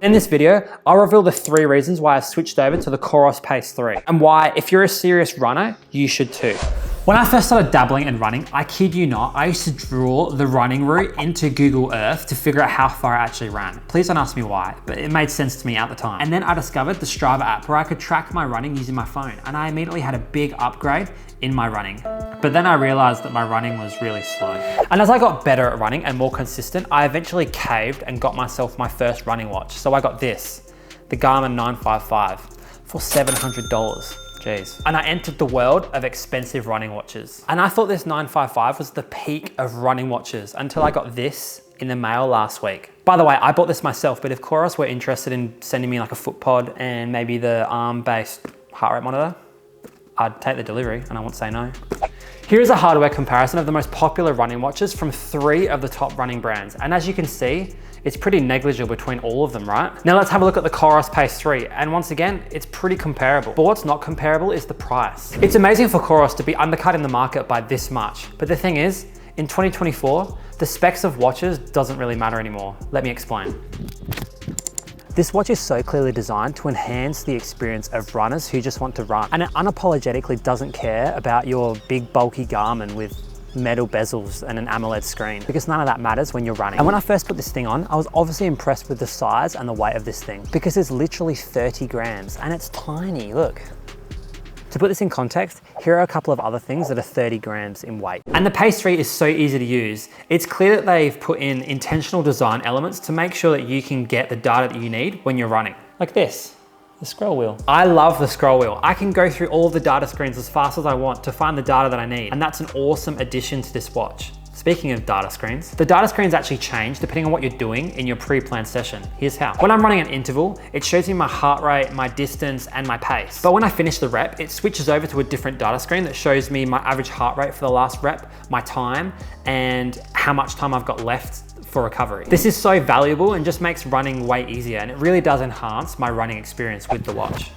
In this video, I'll reveal the 3 reasons why I've switched over to the Coros Pace 3 and why, if you're a serious runner, you should too. When I first started dabbling in running, I kid you not, I used to draw the running route into Google Earth to figure out how far I actually ran. Please don't ask me why, but it made sense to me at the time. And then I discovered the Strava app where I could track my running using my phone, and I immediately had a big upgrade in my running. But then I realized that my running was really slow. And as I got better at running and more consistent, I eventually caved and got myself my first running watch. So I got this, the Garmin 955 for $700. Jeez. And I entered the world of expensive running watches. And I thought this 955 was the peak of running watches until I got this in the mail last week. By the way, I bought this myself, but if Coros were interested in sending me like a foot pod and maybe the arm-based heart rate monitor, I'd take the delivery and I won't say no. Here is a hardware comparison of the most popular running watches from 3 of the top running brands. And as you can see, it's pretty negligible between all of them, right? Now let's have a look at the Coros Pace 3. And once again, it's pretty comparable. But what's not comparable is the price. It's amazing for Coros to be undercutting the market by this much. But the thing is, in 2024, the specs of watches doesn't really matter anymore. Let me explain. This watch is so clearly designed to enhance the experience of runners who just want to run. And it unapologetically doesn't care about your big bulky Garmin with metal bezels and an AMOLED screen, because none of that matters when you're running. And when I first put this thing on, I was obviously impressed with the size and the weight of this thing, because it's literally 30 grams and it's tiny, look. To put this in context, here are a couple of other things that are 30 grams in weight. And the Pace 3 is so easy to use. It's clear that they've put in intentional design elements to make sure that you can get the data that you need when you're running. Like this, the scroll wheel. I love the scroll wheel. I can go through all of the data screens as fast as I want to find the data that I need. And that's an awesome addition to this watch. Speaking of data screens, the data screens actually change depending on what you're doing in your pre-planned session. Here's how. When I'm running an interval, it shows me my heart rate, my distance, and my pace. But when I finish the rep, it switches over to a different data screen that shows me my average heart rate for the last rep, my time, and how much time I've got left for recovery. This is so valuable and just makes running way easier, and it really does enhance my running experience with the watch.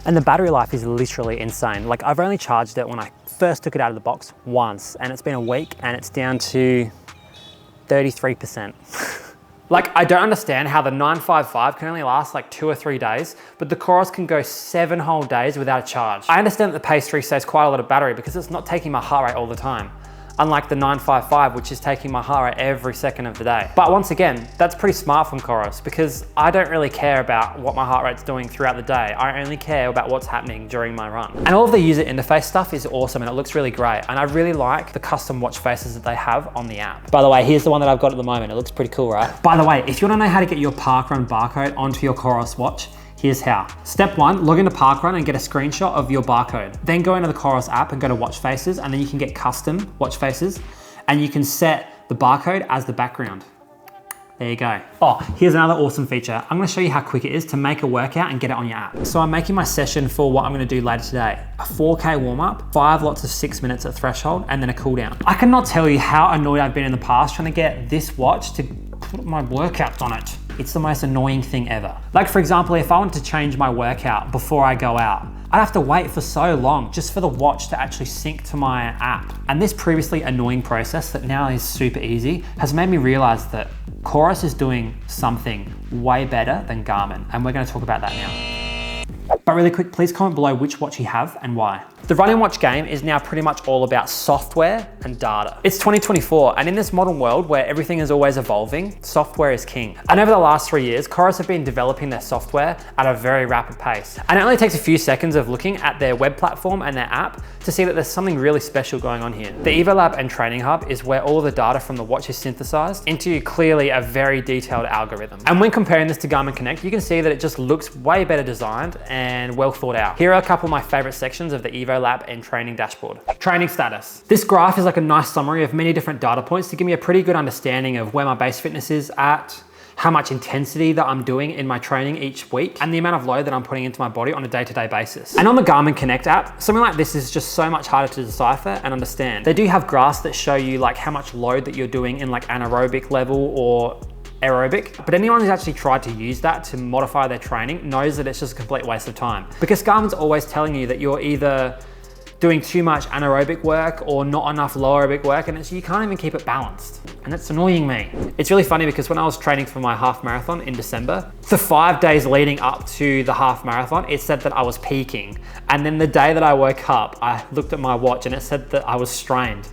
And the battery life is literally insane. Like, I've only charged it when I first took it out of the box once, and it's been a week and it's down to 33%. Like, I don't understand how the 955 can only last like 2 or 3 days, but the Coros can go 7 whole days without a charge. I understand that the Pace 3 saves quite a lot of battery because it's not taking my heart rate all the time, unlike the 955, which is taking my heart rate every second of the day. But once again, that's pretty smart from Coros, because I don't really care about what my heart rate's doing throughout the day. I only care about what's happening during my run. And all of the user interface stuff is awesome and it looks really great. And I really like the custom watch faces that they have on the app. By the way, here's the one that I've got at the moment. It looks pretty cool, right? By the way, if you wanna know how to get your Parkrun barcode onto your Coros watch, here's how. Step 1, log into Parkrun and get a screenshot of your barcode. Then go into the Coros app and go to watch faces, and then you can get custom watch faces, and you can set the barcode as the background. There you go. Oh, here's another awesome feature. I'm gonna show you how quick it is to make a workout and get it on your app. So I'm making my session for what I'm gonna do later today. A 4K warm up, 5 lots of 6 minutes at threshold, and then a cool down. I cannot tell you how annoyed I've been in the past trying to get this watch to put my workouts on it. It's the most annoying thing ever. Like, for example, if I wanted to change my workout before I go out, I'd have to wait for so long just for the watch to actually sync to my app. And this previously annoying process that now is super easy has made me realize that Coros is doing something way better than Garmin. And we're gonna talk about that now. But really quick, please comment below which watch you have and why. The running watch game is now pretty much all about software and data. It's 2024, and in this modern world where everything is always evolving, software is king. And over the last 3 years, Coros have been developing their software at a very rapid pace. And it only takes a few seconds of looking at their web platform and their app to see that there's something really special going on here. The EvoLab and Training Hub is where all of the data from the watch is synthesized into clearly a very detailed algorithm. And when comparing this to Garmin Connect, you can see that it just looks way better designed and well thought out. Here are a couple of my favorite sections of the EvoLab and training dashboard. Training status. This graph is like a nice summary of many different data points to give me a pretty good understanding of where my base fitness is at, how much intensity that I'm doing in my training each week, and the amount of load that I'm putting into my body on a day-to-day basis. And on the Garmin Connect app, something like this is just so much harder to decipher and understand. They do have graphs that show you like how much load that you're doing in like anaerobic level or aerobic, but anyone who's actually tried to use that to modify their training knows that it's just a complete waste of time, because Garmin's always telling you that you're either doing too much anaerobic work or not enough low aerobic work, and you can't even keep it balanced. And it's annoying me. It's really funny because when I was training for my half marathon in December, the 5 days leading up to the half marathon, it said that I was peaking. And then the day that I woke up, I looked at my watch and it said that I was strained.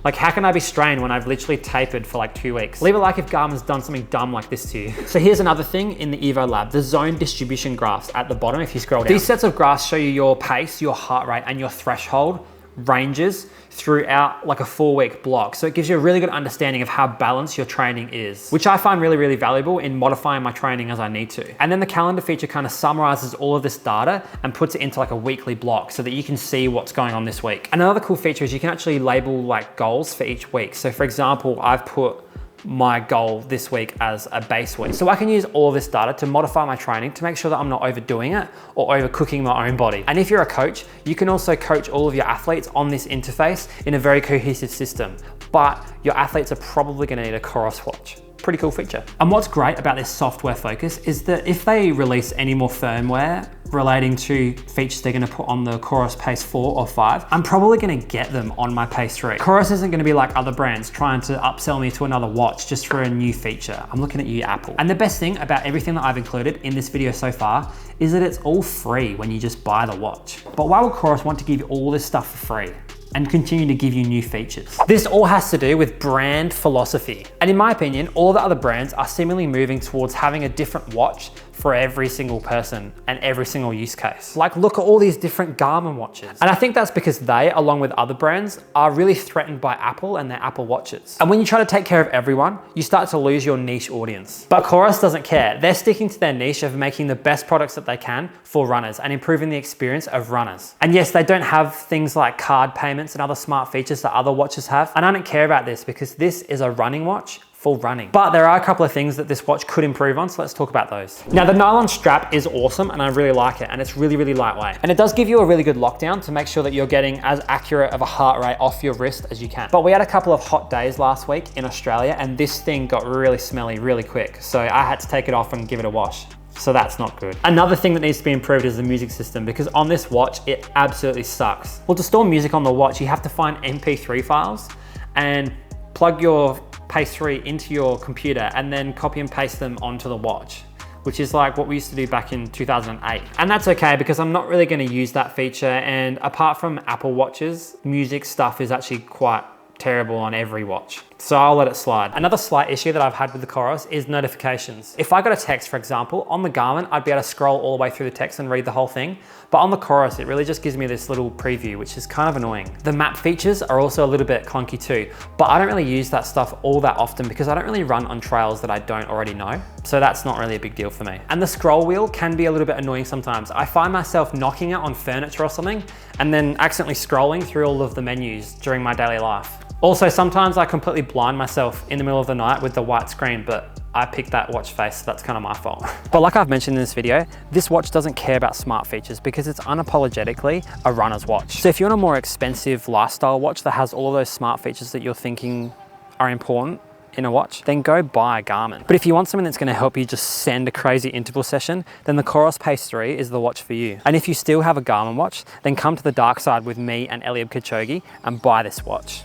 Like, how can I be strained when I've literally tapered for like 2 weeks? Leave a like if Garmin's done something dumb like this to you. So here's another thing in the Evo Lab, the zone distribution graphs at the bottom if you scroll down. These sets of graphs show you your pace, your heart rate, and your threshold ranges throughout like a 4-week block. So it gives you a really good understanding of how balanced your training is, which I find really, really valuable in modifying my training as I need to. And then the calendar feature kind of summarizes all of this data and puts it into like a weekly block so that you can see what's going on this week. Another cool feature is you can actually label like goals for each week. So for example, I've put my goal this week as a base week. So I can use all of this data to modify my training to make sure that I'm not overdoing it or overcooking my own body. And if you're a coach, you can also coach all of your athletes on this interface in a very cohesive system. But your athletes are probably gonna need a Coros watch. Pretty cool feature. And what's great about this software focus is that if they release any more firmware relating to features they're gonna put on the Coros Pace 4 or 5, I'm probably gonna get them on my Pace 3. Coros isn't gonna be like other brands trying to upsell me to another watch just for a new feature. I'm looking at you, Apple. And the best thing about everything that I've included in this video so far is that it's all free when you just buy the watch. But why would Coros want to give you all this stuff for free and continue to give you new features? This all has to do with brand philosophy. And in my opinion, all the other brands are seemingly moving towards having a different watch for every single person and every single use case. Like, look at all these different Garmin watches. And I think that's because they, along with other brands, are really threatened by Apple and their Apple watches. And when you try to take care of everyone, you start to lose your niche audience. But Coros doesn't care. They're sticking to their niche of making the best products that they can for runners and improving the experience of runners. And yes, they don't have things like card payments and other smart features that other watches have. And I don't care about this because this is a running watch for running. But there are a couple of things that this watch could improve on, so let's talk about those. Now, the nylon strap is awesome and I really like it, and it's really, really lightweight. And it does give you a really good lockdown to make sure that you're getting as accurate of a heart rate off your wrist as you can. But we had a couple of hot days last week in Australia and this thing got really smelly really quick. So I had to take it off and give it a wash. So that's not good. Another thing that needs to be improved is the music system, because on this watch, it absolutely sucks. Well, to store music on the watch, you have to find MP3 files and plug your Pace 3 into your computer and then copy and paste them onto the watch, which is like what we used to do back in 2008. And that's okay because I'm not really gonna use that feature. And apart from Apple watches, music stuff is actually quite terrible on every watch. So I'll let it slide. Another slight issue that I've had with the Coros is notifications. If I got a text, for example, on the Garmin, I'd be able to scroll all the way through the text and read the whole thing. But on the Coros, it really just gives me this little preview, which is kind of annoying. The map features are also a little bit clunky too, but I don't really use that stuff all that often because I don't really run on trails that I don't already know. So that's not really a big deal for me. And the scroll wheel can be a little bit annoying sometimes. I find myself knocking it on furniture or something and then accidentally scrolling through all of the menus during my daily life. Also, sometimes I completely blind myself in the middle of the night with the white screen, but I picked that watch face, so that's kind of my fault. But like I've mentioned in this video, this watch doesn't care about smart features because it's unapologetically a runner's watch. So if you want a more expensive lifestyle watch that has all of those smart features that you're thinking are important in a watch, then go buy a Garmin. But if you want something that's gonna help you just send a crazy interval session, then the Coros Pace 3 is the watch for you. And if you still have a Garmin watch, then come to the dark side with me and Eliab Kipchoge and buy this watch.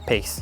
Peace.